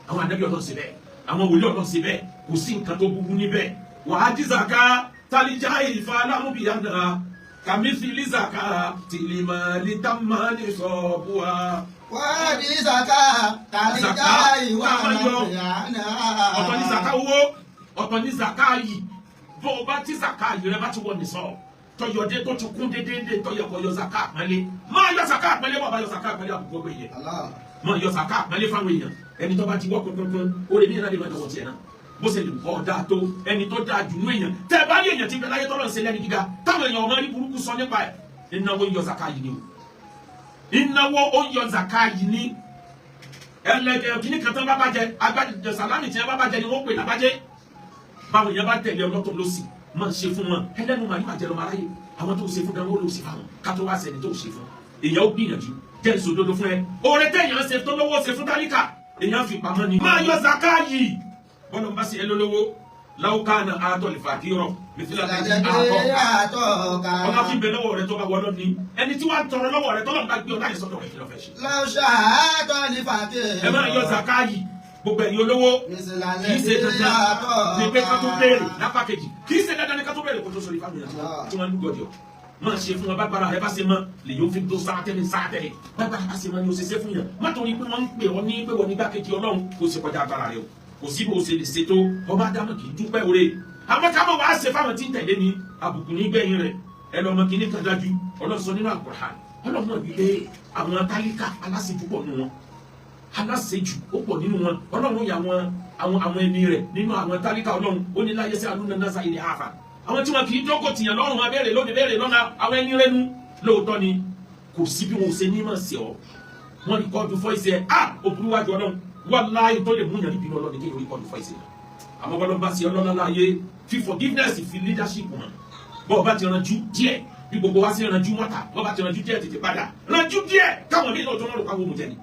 àwọn ànábì ọlọ́run ṣe bẹ́ẹ̀ àwọn wòlíì ọlọ́run ṣe bẹ́ẹ̀ kò sí nǹkan tó burú níbẹ̀ wàá jí zaka tálíjà ìfà alámúbìyànà kàmífìlì zaka tìlímà lítàmà ní sọ̀bùà. wàá jí zaka tálíjà ìwà alámúbìyànà. ọ̀tọ̀ ní zaka owó ọ̀tọ̀ ní zaka yìí bó o bá ti zaka yìí rẹ bá ti wọ nìsọ tọyọdé tó ti kún dédéédé tọyọ kọ yọ zaka àpẹẹlẹ máa yọ zaka àpẹẹlẹ bàbá yọ zaka àpẹẹlẹ àbùkù ọgbẹ yẹ máa yọ zaka àpẹẹlẹ fáwọn èèyàn ẹni tó bá ti wọ kankan ó lè ní ìlànà ìlànà ìwọ̀n tiẹ̀ náà bó ṣe lè kọ́ dáa tó ẹni tó dáa jù nú èèyàn tẹ́ ẹ bá ní èèyàn tí bẹ láyé tọ́lọ̀ ń ṣe lẹ́ni gíga táwọn èèyàn ọmọ rí burúkú sọ nípa ẹ̀ ìnáwó yọ zaka yìí ni o ìnáwó ó yọ zaka yìí ni ẹlẹ́gẹ̀ẹ́ kìíní kan tán bá bàjẹ́ agbájẹ sàlámì tí wọ́n bá bàjẹ́ ni wọ́n pè lábàjẹ́ báwọn èèyàn bá tẹ̀lé ọlọ́tọ̀ lọ́sì máa ṣe fún wọn ẹlẹ́nu màá ní màá jẹ́ lọ́mọ aráyé àwọn tó ṣe fún gan wọ́n ló ṣe fáwọn ká tó wá sẹ́ni tó ṣe fún èèyàn ó gbìyànjú jẹ́ ìṣòdodo fún ẹ oore téèyàn ṣe tó lówó ṣe fún tálíkà èèyàn fi pamọ́ ni máa yọ zaka yìí bọ́lá ń bá sí ẹ lólówó láwùkánà àtọ̀ lìfàkírọ̀ mìtìlá àtọ̀ ọmọ kí n bẹ lọ́wọ́ rẹ tó bá wọlọ́ ni ẹni tí wàá tọrọ lọ́wọ́ rẹ tọ́lọ́ ń bá gbé ọ láyé sọ́dọ̀ rẹ kí ló fẹ́ ṣe. lọ́ṣà àtọ̀ lìfàkírọ̀. ẹ máa yọ zaka yìí gbogbo ẹ̀yin olówó kì í ṣe dandan ní pé ká tó béèrè lápá kejì kì í ṣe dandan ní ká tó béèrè kó tó sọ ìfàmì àti tí wọ́n ń lúgọ̀dì ọ̀ máa ṣe fún wọn bágbára rẹ bá ṣe mọ lè yóò fi tó sáátẹ́lẹ̀ bágbára bá ṣe mọ ni o ṣe ṣe fún yàn má torí pé wọ́n ń pè ọ́ ní pé wọ́n ní gbákejì ọlọ́run kó ṣe kọjá agbára rẹ o kò sí bó ṣe lè ṣètò ọba dámọ̀ kì í dúpẹ́ oore àmọ́ ká mọ̀ wá ṣe fáwọn tí ń tẹ̀lé ni àbùkù ní gbẹ̀yìn rẹ̀ ẹ lọ́mọ kìíní kan dájú ọlọ́run sọ nínú Al-Qur'an ọlọ́run náà wí pé àwọn tálíkà aláṣejù pọ̀ nínú wọn aláṣejù ó pọ̀ nínú wọn ọlọ́run yà àwọn ẹni rẹ̀ nínú àwọn tálíkà ọlọ́run ó ní láyé sí alúna náà sáyé ní àfà àwọn tí wọn kì í dógò tìyàn lọ́rùn máa béèrè lóde béèrè lọ́nà àwọn ẹni rẹ̀ nu lóòótọ́ ni kò sí bí wọn ò ṣe ní mọ̀ sí ọ wọn rí kọ́ọ̀dù fọ́ìsì ẹ̀ á òbúrú wájú ọlọ́run wàláhì tó lè mú yàn níbi ọlọ́run kí orí kọ́ọ̀dù fọ́ìsì ẹ̀ àmọ́ bọ́lá bá sí ọlọ́lá láàyè fi forgiveness fi leadership hàn bọ́ọ̀ bá ti ranjú díẹ̀ bí gbogbo wa sí ranjú mọ́ta bọ́ọ̀ bá ti ranjú díẹ̀ tètè padà ranjú díẹ̀ káwọn míì lọ́jọ́ wọn lò káwọn òmùjẹ ni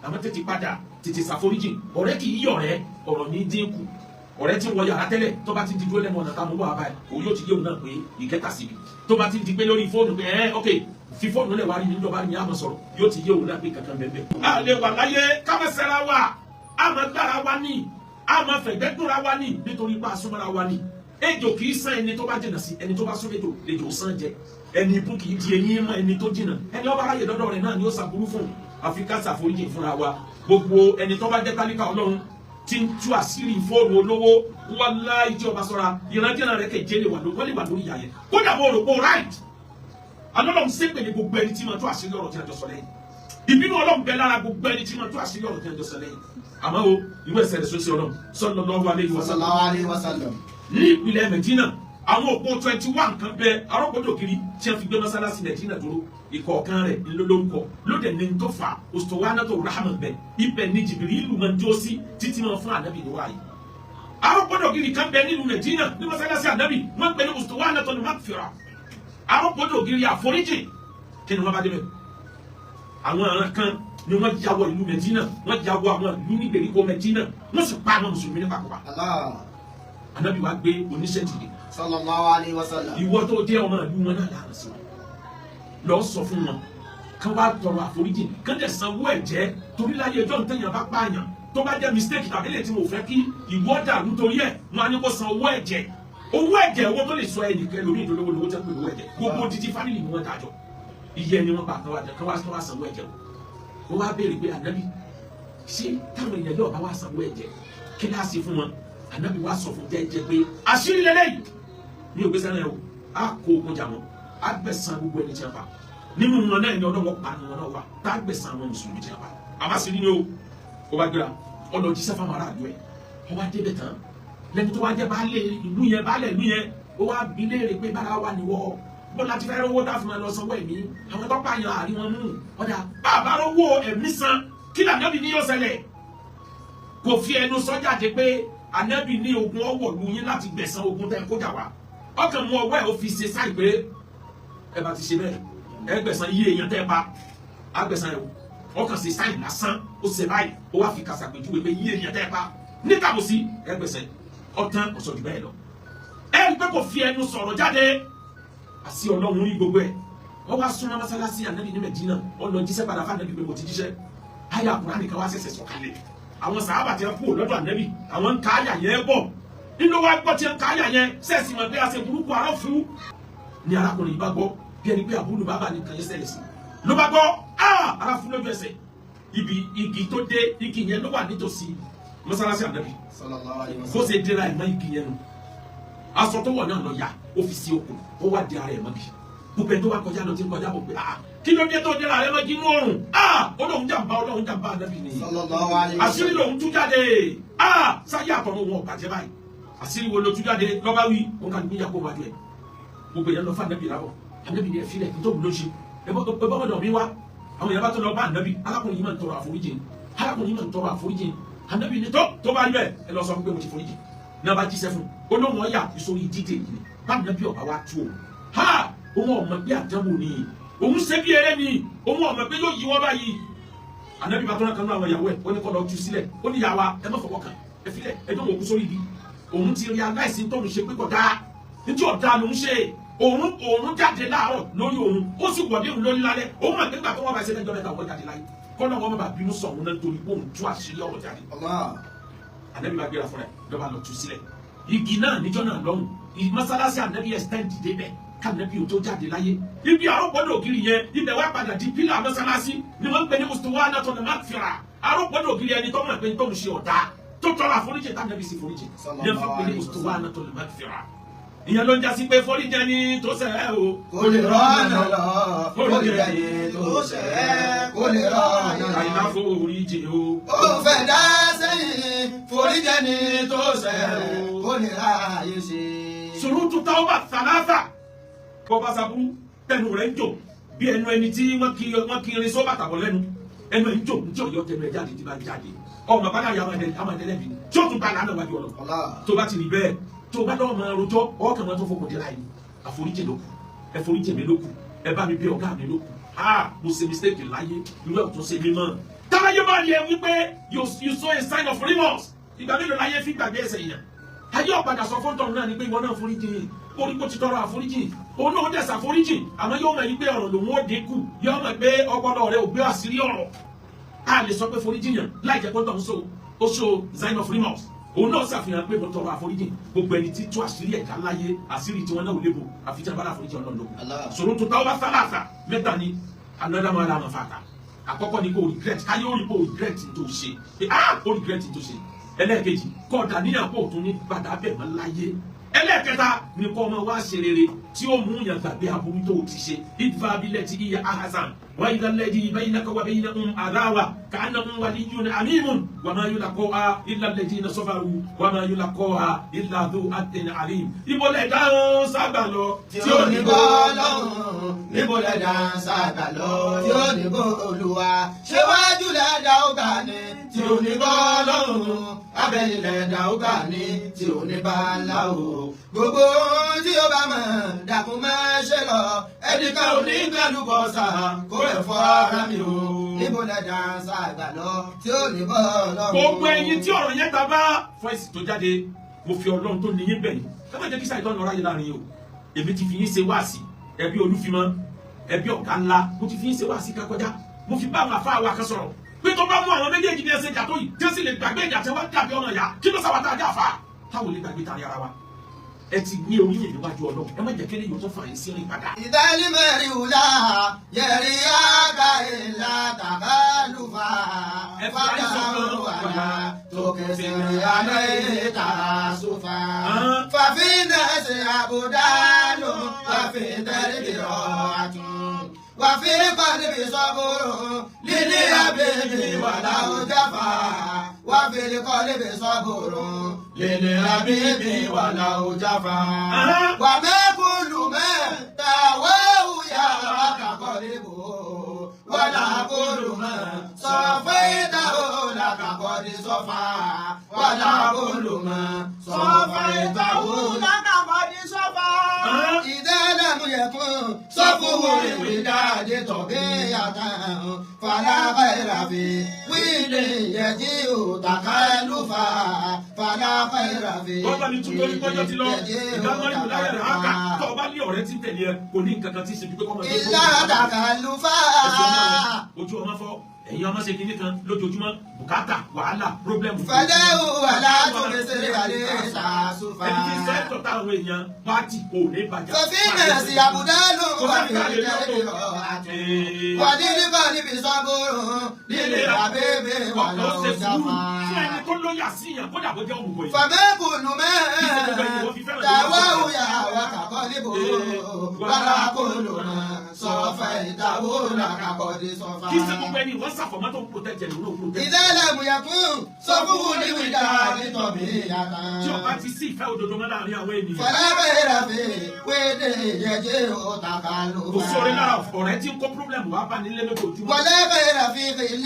àmọ́ tètè padà tètè ṣàforíjì ọ̀rẹ́ kì í yọ̀ rẹ́ ọ̀rọ̀ ní dínkù ọ̀rẹ́ tí ń wọ yàrá tẹ́lẹ̀ tó bá ti di dúró lẹ́nu ọ̀nà táwọn bọ̀ àbáyé òun yóò ti yé òun náà pé ìkẹta síbi tó bá ti di pé lórí fóònù pé ok fi fóònù lẹ̀ wá rí níjọba ní àmọ́ sọ̀rọ̀ yóò ti yé òun náà pé kankan bẹ́ẹ̀. a lè wà láyé kámẹ́sẹ̀ra wa àmọ́ gbára wa ní àmọ́ fẹ̀gbẹ́dúnra wa ní nítorí pé asúnmọ́ra wa ní ejò kì í sán ẹni tó bá jìnà sí ẹni tó bá sún ejò lejò sán jẹ ẹni ibú kì í di eyín mọ́ ẹni tó jìnà ẹni ọba aráyè dọ́dọ̀ rẹ̀ náà ni ó ṣàbúrú fún àfi ká ṣàforíjì fúnra wa gbogbo ẹni tó bá jẹ́ tálíkà ọlọ́run tí ń tú àṣírí fóònù olówó wàláhì tí ọba sọ́ra ìrandíran rẹ̀ kẹ̀jẹ́ lè wà lórí ìyá yẹn kódà bó rò pé right alọ́lọ́run ṣépè ní gbogbo ẹni tí máa tú àṣírí ọ̀rọ̀ tí a jọ sọ lẹ́yìn ìbínú ọlọ́run bẹ lára gbogbo ẹni tí máa tú àṣírí ọ̀rọ̀ tí a jọ sọ lẹ́yìn àmọ́ o ìwé ẹsẹ̀ rẹ̀ sọ́sẹ́ ọlọ́run sallallahu alaihi wasallam ní ìpìlẹ̀ Mẹdínà àwọn òpó 21 kan bẹ arọ́gbọ́dọ̀ kiri tí a fi gbé mọ́sálásí Mẹdínà dúró ìkọ̀ọ̀kan rẹ̀ lórúkọ lóde ní tó fa Ustuwanatu Rahman bẹ ibẹ̀ ní Jibrilu máa ń jó sí títí máa fún ànábì ní wáyé arọ́gbọ́dọ̀ kiri kan bẹ nínú Mẹdínà ní mọ́sálásí ànábì wọ́n pè ní Ustuwanatu Maghfira arọ́gbọ́dọ̀ kiri àforíjì kí ni wọ́n bá débẹ̀ àwọn aràn kan ni wọ́n jáwọ́ ìlú Mẹdínà wọ́n jáwọ́ àwọn ìlú ní ìgbèríko Mẹdínà wọ́n sì pa àwọn mùsùlùmí ní pàkópa ànábì wa gbé oníṣẹ́ dìde sallallahu alaihi wasallam ìwọ tó jẹ́ ọmọ ìlú wọn náà lára sí wọn lọ sọ fún wọn kán wá tọrọ àforíjì kán dẹ̀ sanwó ẹ̀jẹ̀ torí láyé ẹjọ́ ntẹ̀yàn bá pààyàn tó bá jẹ́ mistake tàbí lè tí mo fẹ́ kí ìwọ dàrú torí ẹ̀ wọn á ní kó san owó ẹ̀jẹ̀ owó tó lè sọ ẹnìkan lórí ìdólówó lówó tẹ́ pé owó ẹ̀jẹ̀ gbogbo títí fámìlì ni wọ́n dájọ́ iye ni wọ́n pa kán wá sanwó ẹ̀jẹ̀ wọ́n wá béèrè pé ànábì ṣé táwọn èèyàn yóò bá wá sanwó ẹ̀jẹ̀ kí ni a ṣe fún wọn ànábì wá sọ fún jẹ́jẹ́ pé àṣírí lẹ́lẹ́yìí ní ògbésẹ náà o a kó ogun jà wọn a gbẹ̀san gbogbo ẹni tí a pa nínú wọn náà ni ọlọ́wọ́ pa ni wọn náà wà tá a gbẹ̀san àwọn mùsùlùmí tí a pa àmà sí ni o ó bá gbéra ọlọ jíṣẹ́ fáwọn ará àjọ ẹ̀ ó wá débẹ̀ tán lẹ́ni tó wá jẹ́ baálẹ̀ ìlú yẹn ó wá bi léèrè pé bára wà níwọ̀ bó láti fẹ́ rówó tá a fi máa lọ sanwó ẹ̀mí àwọn tó pààyàn àrí wọn mú ọ̀dà bàbá rówó ẹ̀mí san kí lànàbì ní yóò ṣẹlẹ̀ kò fi ẹnu sọ jáde pé ànábì ní ogun ọwọ́ lu yín láti gbẹ̀san ogun tẹ́ kó jà wá ọkàn mú ọwọ́ ẹ̀ ó fi ṣe sáì pé ẹ bá ti ṣe bẹ́ẹ̀ ẹ gbẹ̀san iye èèyàn tẹ́ pa á gbẹ̀san ẹ̀ ọkàn ṣe sáì lásán ó ṣe báyìí ó wá fi kàṣàpèjúwe pé iye èèyàn tẹ́ pa nítàbùsí ẹ gbẹ̀san ọ̀tán ọ̀sọ̀ jù bẹ́ẹ̀ lọ ẹ rí pé kò fi ẹnu sọ̀rọ̀ jáde àti ọlọ́run rí gbogbo ẹ̀ wọ́n wá súnmọ́ mọ́sálásí ànábì ní Mẹ́dínà wọ́n lọ jíṣẹ́ padà fún ànábì pé mo ti jíṣẹ́ àyà Kùránì kan wá ṣẹ̀ṣẹ̀ sọ̀kalẹ̀ àwọn sàhábà tí wọ́n kú lọ́dọ̀ ànábì àwọn ń ka àyà yẹn bọ̀ nínú wa gbọ́ tí wọ́n ń ka àyà yẹn sẹ́ẹ̀sì mọ̀ pé a ṣe burúkú arọ́ fún ni arákùnrin yìí bá gbọ́ bí ẹni pé àbúrò bàbá ní kan yẹn ṣẹlẹ̀ sí ló bá gbọ́ ara fún lójú ẹsẹ̀ ibi igi tó dé igi yẹn ló wà nítòsí mọ́sálásí ànábì bó ṣe dira ẹ̀ mọ́ igi yẹn nu aṣọ tó wọ̀ náà lọ yá ó fi sí okùn ó wá di ara ẹ̀ mọ́bi gbogbo ẹ̀ tó wá kọjá lọ tí ń kọjá bọ̀ pé kí ló dé tó dira ẹ̀ mọ́gi inú ọ̀run ọlọ́run jàmbá ànábì ni àṣírí lòun tú jáde sáyé àtọ̀run wọn bàjẹ́ báyìí àṣírí wo ló tú jáde lọ́ba wí wọn kà ní yàgò wájú ẹ̀ gbogbo ẹ̀ lọ fún ànábì láwọ̀ ànábì ni ẹ̀ filẹ̀ tó wù ló ṣe ẹ̀ bọ́mọdọ̀ mi wá àwọn èèyàn bá tó lọ bá ànábì alákùnrin yìí máa ń tọrọ àforíjì ànábì ni tó bá yẹ ẹ lọ sọ fún pé mo ti foríjì náà bá jíṣẹ́ fún olóhùn ọ̀yà ìsòrí dídè yìí báwo náà bí ọ̀bá wa tú o òun ọmọ bí àdánwò ni òun ṣe bí eré ni òun ọmọ pé yóò yí wọ́n báyìí ànábì bá tọ́lá kan náà àwọn ìyàwó ẹ̀ ó ní kọ́ lọ tú sílẹ̀ ó ní ìyàwó ẹ má fọwọ́ kàn ẹ filẹ̀ ẹ dún òkú sórí ibi òun ti rí aláìsí tóun ṣe pé kọ̀dá nítorí ọ̀dà lòun ṣe òun jáde láàárọ̀ lórí òun ó sì wọ̀dé òun lórí lálẹ́ òun mọ̀ nígbà tó wọ́n bá ṣe lẹ́jọ́ mẹ́ta wọ́n jáde láyé kọ́nà wọn bá bínú sọ òun náà torí pé òun tú àṣírí ọ̀rọ̀ jáde ànábì bá gbéra fúnra ẹ̀ lọ́ba lọ tú sílẹ̀ igi náà níjọ́ náà lọ́hùn mọ́sálásí ànábì extend débẹ̀ kànábì ò tó jáde láyé ibi àròpọ̀dọ̀ ògiri yẹn ibẹ̀ wá padà di pílà mọ́sálásí ni wọ́n ń pè ní ustuwanatun maghfira àròpọ̀dọ̀ ògiri ẹni tó mọ̀ pé tó ń ṣe ọ̀dà tó tọrọ àforíjì tànábì sí foríjì ní wọ́n fi pè ní ustuwanatun maghfira ìyẹn ló ń jásí pé foríjì ẹni tó ṣẹ̀ o kò lè rọ́ọ̀nà lọ foríjì ẹni tó ṣẹ̀ kò lè rọ́ọ̀nà lọ àyìnbá foríjì o ó fẹ́ dá sẹ́yìn foríjì ẹni tó ṣẹ̀ o kò lè ráàyè ṣe. ṣurutu tawba thalatha bọ́ bá saburú tẹnu rẹ̀ ń jò bí ẹnu ẹni tí wọ́n kí irin sọ́ọ́ bàtà bọ̀ lẹ́nu ẹnu ẹ̀ ń jò ní tí ọ̀yọ́ tẹnu ẹ̀ jáde tí bá jáde ọmọ bá láyé amọ̀dẹ́lẹ́bì tí ó tún bá lánàá wájú ọ̀rọ̀ tó bá ti rí bẹ́ẹ̀ tó bá lọ́wọ́ máa rojọ́ ọkàn máa tó fọkàn dé láyé àforíjì ló kù ẹ foríjì mi ló kù ẹ bá mi bí ọ̀gá mi ló kù mo ṣe mistake láyé irú ẹ̀ tó ṣe mí mọ́ táláyé máa yẹ wípé you saw a sign of remorse ìgbà mélòó láyé fi gbàgbé ẹsẹ̀ yẹn ayé ọ̀padà sọ fún tọ̀run náà ni pé ìwọ náà foríjì orí kò ti tọrọ àforíjì òun náà dẹ̀ ṣàforíjì àmọ́ yóò mọ̀ yí pé ọ̀rọ̀ lòun ó dínkù yóò mọ̀ pé ọpọlọ rẹ̀ ò gbé àṣírí ọ̀rọ̀ a lè sọ pé foríjì yàn láì jẹ́ pé tọ̀hún ó show sign of remorse òun náà ṣàfihàn pé mo tọrọ àforíjì gbogbo ẹni tí tú àṣírí ẹ̀dá láyé àṣírí tí wọn náà ò lébo àfi tí wọn bá dà àforíjì ọlọ́run lókun ṣòro tó táwọn bá sálàsà mẹ́ta ni anádàmọ́ aláàmọ́ fàtà àkọ́kọ́ ni kò regret káyé ó rí kò regret tó ṣe ó regret tó ṣe ẹlẹ́ẹ̀kejì kọ́ọ̀dà níyàpọ̀ tó ní padà bẹ̀ mọ́ láyé ẹlẹ́ẹ̀kẹta ni kọ́ ọmọ wa ṣe rere tí ó mú yàn gbàgbé aburú tó ti ṣe idfa billati hiya ahsan wa idha alladhi baynaka wa baynahum adawa ka'annahum waliyyun hamimun wa ma yulaqaha illa alladhina sabaru wa ma yulaqaha illa dhu hazzin alim. ìbọ̀lẹ̀ dáhùn sábà lọ tí ó ní bọ́ lọ́hùn níbọ̀lẹ̀ dáhùn sábà lọ tí ó ní bọ́ olúwa ṣéwájú lẹ́dà ọ̀gá ni tí ó ní bọ́ lọ́hùn abẹ́yìn lẹ́dà ọ̀gá ni tí ó ní bá láwò gbogbo tí ó bá mọ̀ dàkún máa ṣe lọ ẹnìkan ò ní gbàdúgbò sá kó ẹ̀ fọ́ ara mi o níbo lẹ dáńsá àgbà lọ tí ó ní bọ́ lọ́rùn. gbogbo ẹyin tí ọ̀rọ̀ yẹn ta bá fọ́ìsì tó jáde mo fi ọlọ́run tó níyín bẹ̀yìn ẹ má jẹ́ kí sáyẹn tó ń lọ ráyè láàrin o èmi ti fi yín ṣe wáàsí ẹbí olúfimọ́ ẹbí ọ̀gá ńlá mo ti fi yín ṣe wáàsí kakọjá mo fi bá àwọn afá wa kan sọ̀rọ̀ pé tó bá mú àwọn méjèèjì ní ẹsẹ̀ ìjà tó yìí tí ó sì lè gbàgbé ìjà tí wọ́n dàbí ọ̀nà ìyá kí ló sábà tá a dé àfà táwọn lè gbàgbé tàrí ara wa ẹ ti ní oríyìn níwájú ọlọ́run ẹ má jẹ́ kí eléyìí ó tún fà yín sí rìn padà. ìdálí mẹ́rin wùlá yẹ̀rì àgà ìlà tàbálùfà fàdà wàlà tókè sèrè alẹ́ ìta sófà. fàfin ẹsẹ̀ àbúdá ló fàfin tẹ́lẹ̀ ọ̀ àtún. wàfin kọ́ni bí sọ́kúrò lílé abẹ́bí wàlà ó jáfà. وفي القلب صبر للحبيب ولو جفا وما كل ما تهواه يراك قلبه ولا كل ما صفيته لك قد صفا ولا كل ما صفيته لك قد صفا إذا لم يكن صفه للوداد طبيعة فلا خير في ويل يجيء تخلفا فلا خير في bọ́ọ̀bá mi tún lórí pọ́jọ́ ti lọ ìdámọ́rí mi láyé rẹ̀ áká tó o bá ní ọ̀rẹ́ tí ń tẹ̀lé ẹ kò ní nǹkan kan tí ń ṣe bí pé kọ́ mọ̀ tó إلا تخلفا ojú ọmọ fọ́ ẹ̀yin ọmọ ṣe kinní kan lójoojúmọ́ bùkátà wàhálà pírọ́blẹ́mù. فله ولا تبصر عليه تعسفا ẹni tí sẹ́ńtọ̀ táwọn èèyàn bá ti kò ní bàjá. ففي الناس أبدال وفي الجلد وللقلب صبر للحبيب ولو fún جفا ẹni tó lóyà síyàn kódà bó jẹ́ òmùgọ̀ yìí. فما كل ما دعواه يهواك قلبه ولا كل ما صفيته لك قد kí ṣe صفا gbogbo ẹni wọ́n ṣàfọ̀mọ́ tó ń protect ẹni ló protect. إذا لم يكن صفه لوداد طبيعة tí o bá ti sí ìfẹ́ òdodo mọ́ láàrin àwọn ènìyàn. فلا خير في ود يجيء kò sóore lára تخلفا ọ̀rẹ́ tí ń kó pírọ́blẹ́mù wá bá nílé lójoojúmọ́. ولا خير في خل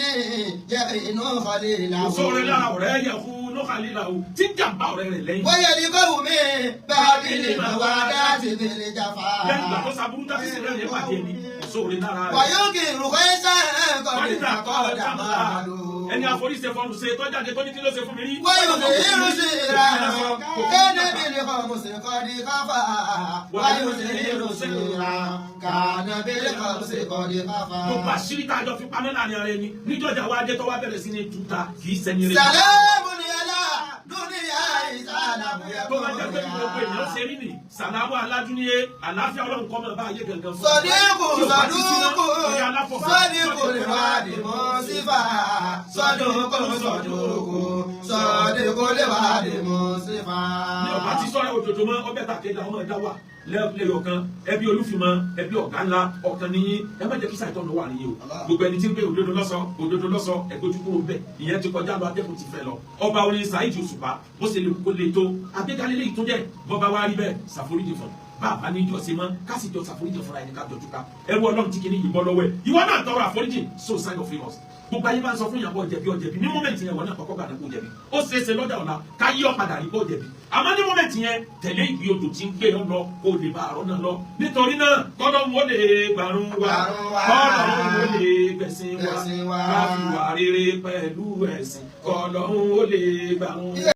يقين خليله kò sóore lára ọ̀rẹ́ yẹ kú lókàlílà o tí ń jàǹbá ọ̀rẹ́ rẹ̀ lẹ́yìn. ويلقه من بعد الموادات بالجفا lẹ́yìn ìgbà tó saburú tá sí rẹ̀ lè pàdé ẹni kò sóore lára rẹ̀. وينكر خيسا wọ́n قد ní تقدم عمله ẹni àforíṣe fọnù ṣe tó jáde tó ní kí ló ṣe fún mi rí. ويظهر سيرا كان بالخمس قد خفا ويظهر سيرا كان بالخمس قد gbogbo خفا àṣírí tá a jọ fi pamọ́ láàrin ara ẹni níjọ́jà wa dé tó wá bẹ̀rẹ̀ sí ní tuta kì í sẹ́ni rẹ̀. سلام على دنيا سلام tó bá jẹ́ pé gbogbo èèyàn ṣe rí ni sàlámù aládùúnyé àlàáfíà ọlọ́run kọ́ mọ̀ bá ayé gangan fún. صديق tí o bá ti sí náà, صدوق orí aláfọ̀mọ́. صديق الوادي مصفا صدوق صدوق صديق الوادي مصفا ní ọba tí sọ́rẹ́ òjòjò mọ́ ọbẹ̀ tàkéjà ọmọ ẹ̀dá wà lẹ́yọ̀ kan ẹbí olúfimọ́ ẹbí ọ̀gá ńlá ọ̀kan níyìn ẹ má jẹ́ kí sàìtọ́nù wà níyìn o gbogbo ẹni tí ń gbé òdodo lọ́sọ ẹgbójú kúrò bẹ́ẹ̀ ìyẹn ti kọjá lọ adẹ́kùn ti fẹ́ lọ ọba orin Saheed Òṣùpá bó ṣe lè kó lè tó agbégalélé ìtúnjẹ bọ́ba wa rí bẹ́ẹ̀ ṣàforíjì fún bàbá ní ìjọ ṣe mọ́ kásì jọ ṣàforíjì fúnra ẹni ká jọjú ká ẹrú ọlọ́run tí kìíní yìnbọn lọ́wọ́ ẹ̀ ìwọ náà tọrọ àforíjì so sign of famous gbogbo ayé bá ń sọ fún ìyàbọ̀ ọ̀jẹ̀bí ní mọ́mẹ́ǹtì yẹn wọ́n náà kọ́kọ́ gbà nípò jẹ̀bi ó ṣeé ṣe lọ́jà ọ̀la ká yí ọ̀padà rí bó jẹ̀bi àmọ́ ní mọ́mẹ́ǹtì yẹn tẹ̀lé ìgbé odò tí ń gbé ọ lọ kó lè bá àrọ́ náà lọ nítorí náà kọ́lọ́mù ó lè gbàrún wa kọ́lọ́mù ó lè gbẹ̀sìn wa ká fi wà rere pẹ̀lú ẹ̀sìn kọ́lọ́mù ó lè gbàrún wa.